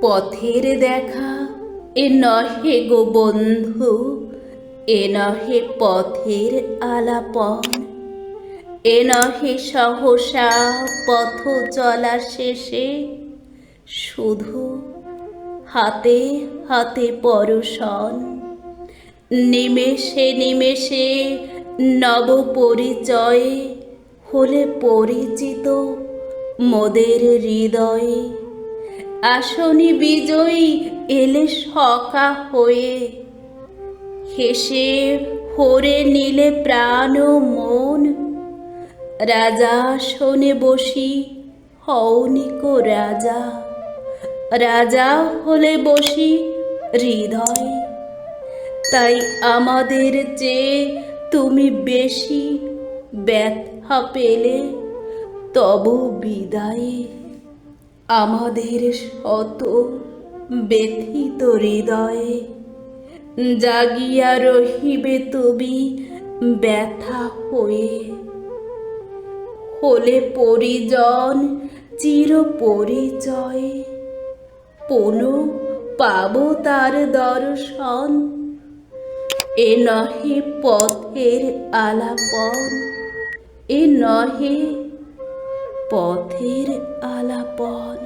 পথের দেখা এ নহে গো বন্ধু, এ নহে পথের আলাপন, এ নহে সহসা পথ চলা শেষে শুধু হাতে হাতে পরশন। নিমেষে নিমেষে নব পরিচয়ে হলে পরিচিত মোদের হৃদয়ে। আসনি বিজয়ী এলে সখা হয়ে, হেসে হরে নিলে প্রাণ ও মন। রাজা শোনে বসি হওনিকো রাজা, রাজা হলে বসি হৃদয়। তাই আমাদের চেয়ে তুমি বেশি ব্যথা পেলে তব বিদায়ে। আমাদের শত ব্যথিত হৃদয়ে জাগিয়া রহিবে তুমি ব্যথা হয়ে। হলে পরিজন চির পরিচয়ে, পুনঃ পাব তার দর্শন। এ নহে পথের আলাপন, এ নহে পথের আলাপন।